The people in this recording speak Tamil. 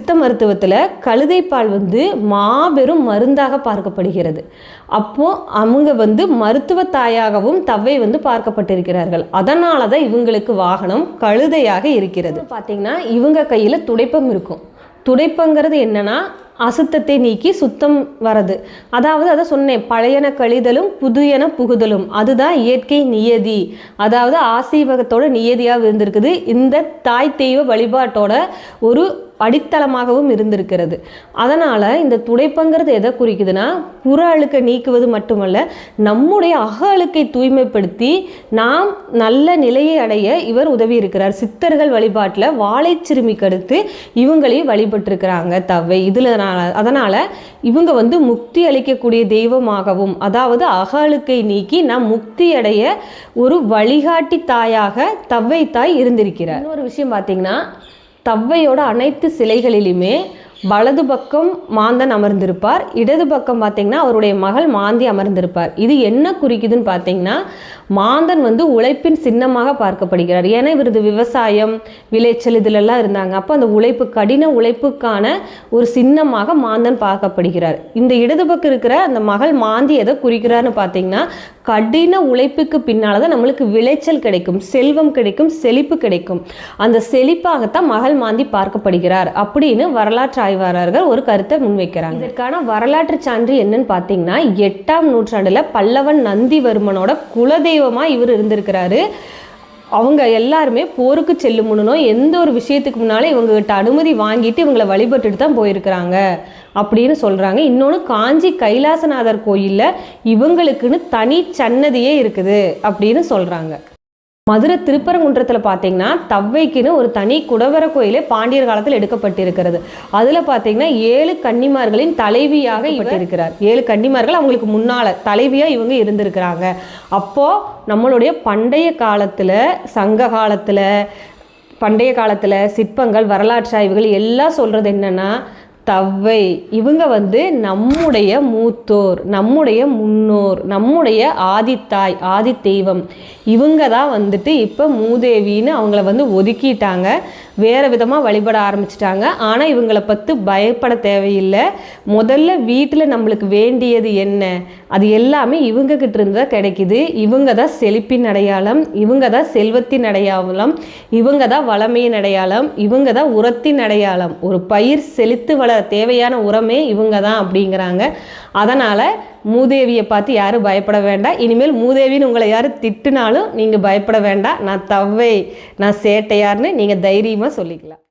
சித்த மருத்துவத்தில் கழுதைப்பால் மாபெரும் மருந்தாக பார்க்கப்படுகிறது. அப்போது அவங்க மருத்துவ தாயாகவும் தவ்வை பார்க்கப்பட்டிருக்கிறார்கள். அதனால தான் இவங்களுக்கு வாகனம் கழுதையாக இருக்கிறது. பார்த்தீங்கன்னா இவங்க கையில் துடைப்பம் இருக்கும். துடைப்பங்கிறது என்னன்னா அசுத்தத்தை நீக்கி சுத்தம் வரது. அதாவது அதை சொன்னேன், பழையன கழிதலும் புதியன புகுதலும். அதுதான் இயற்கை நியதி, அதாவது ஆசீவகத்தோட நியதியாக இருந்திருக்குது. இந்த தாய் தெய்வ வழிபாட்டோட ஒரு அடித்தளமாகவும் இருந்திருக்கிறது. அதனால் இந்த துடைப்பங்கிறது எதை குறிக்குதுன்னா, புற அழுக்கை நீக்குவது மட்டுமல்ல, நம்முடைய அக அழுக்கை தூய்மைப்படுத்தி நாம் நல்ல நிலையை அடைய இவர் உதவி இருக்கிறார். சித்தர்கள் வழிபாட்டில் வாழைச்சிறுமிக்கு அடுத்து இவங்களையும் வழிபட்டிருக்கிறாங்க தவ்வை. அதனால் இவங்க முக்தி அளிக்கக்கூடிய தெய்வமாகவும், அதாவது அக அழுக்கை நீக்கி நாம் முக்தி அடைய ஒரு வழிகாட்டி தாயாக தவ்வை தாய் இருந்திருக்கிறார். இன்னொரு விஷயம் பார்த்தீங்கன்னா, தவ்வையோட அனைத்து சிலைகளிலுமே வலது பக்கம் மாந்தன் அமர்ந்திருப்பார், இடது பக்கம் பார்த்தீங்கன்னா அவருடைய மகள் மாந்தி அமர்ந்திருப்பார். இது என்ன குறிக்குதுன்னு பார்த்தீங்கன்னா, மாந்தன் உழைப்பின் சின்னமாக பார்க்கப்படுகிறார். ஏன்னா இவரது விவசாயம் விளைச்சல் இதிலெல்லாம் இருந்தாங்க. அப்போ அந்த உழைப்பு, கடின உழைப்புக்கான ஒரு சின்னமாக மாந்தன் பார்க்கப்படுகிறார். இந்த இடது பக்கம் இருக்கிற அந்த மகள் மாந்தி எதை குறிக்கிறார்னு பார்த்தீங்கன்னா, கடின உழைப்புக்கு பின்னால் தான் நம்மளுக்கு விளைச்சல் கிடைக்கும், செல்வம் கிடைக்கும், செழிப்பு கிடைக்கும். அந்த செழிப்பாகத்தான் மகள் மாந்தி பார்க்கப்படுகிறார் அப்படின்னு வரலாற்று ஆய்வாளர்கள் ஒரு கருத்தை முன்வைக்கிறாங்க. இதற்கான வரலாற்று சான்று என்னன்னு பார்த்தீங்கன்னா, 8ஆம் நூற்றாண்டுல பல்லவன் நந்திவர்மனோட குலதெய்வமா இவர் இருந்திருக்கிறாரு. அவங்க எல்லாருமே போருக்கு செல்லும் முன்னோ எந்த ஒரு விஷயத்துக்கு முன்னாலே இவங்ககிட்ட அனுமதி வாங்கிட்டு இவங்களை வழிபட்டுட்டு தான் போயிருக்கிறாங்க அப்படின்னு சொல்கிறாங்க. இன்னொன்று, காஞ்சி கைலாசநாதர் கோயிலில் இவங்களுக்குன்னு தனி சன்னதியே இருக்குது அப்படின்னு சொல்கிறாங்க. மதுரை திருப்பரங்குன்றத்தில் பார்த்தீங்கன்னா தவ்வைக்குன்னு ஒரு தனி குடவர கோயிலே பாண்டியர் காலத்தில் எடுக்கப்பட்டிருக்கிறது. அதில் பார்த்தீங்கன்னா 7 கன்னிமார்களின் தலைவியாக இவர் இருக்கிறார். 7 கன்னிமார்கள் அவங்களுக்கு முன்னால் தலைவியாக இவங்க இருந்திருக்கிறாங்க. அப்போது நம்மளுடைய பண்டைய காலத்தில், சங்க காலத்தில், பண்டைய காலத்தில் சிற்பங்கள், வரலாற்று ஆய்வுகள் எல்லாம் சொல்கிறது என்னென்னா, தவ்வை இவங்க நம்முடைய மூத்தோர், நம்முடைய முன்னோர், நம்முடைய ஆதித்தாய், ஆதி தெய்வம். இவங்க தான் இப்போ மூதேவின்னு அவங்கள ஒதுக்கிட்டாங்க, வேறு விதமாக வழிபட ஆரம்பிச்சிட்டாங்க. ஆனால் இவங்களை பற்றி பயப்பட தேவையில்லை. முதல்ல வீட்டில் நம்மளுக்கு வேண்டியது என்ன, அது எல்லாமே இவங்ககிட்ட இருந்து தான் கிடைக்குது. இவங்க தான் செழிப்பின் அடையாளம், இவங்க தான் செல்வத்தின் அடையாளம், இவங்க தான் வளமையின் அடையாளம், இவங்க தான் உரத்தின் அடையாளம். ஒரு பயிர் செழித்து வளர தேவையான உரமே இவங்க தான் அப்படிங்கிறாங்க. அதனால் மூதேவியை பார்த்து யாரும் பயப்பட வேண்டாம். இனிமேல் மூதேவின்னு உங்களை யாரும் திட்டுனாலும் நீங்கள் பயப்பட வேண்டாம். நான் தவ்வை, நான் சேட்டையார்னு நீங்கள் தைரியமாக சொல்லிக்கலாம்.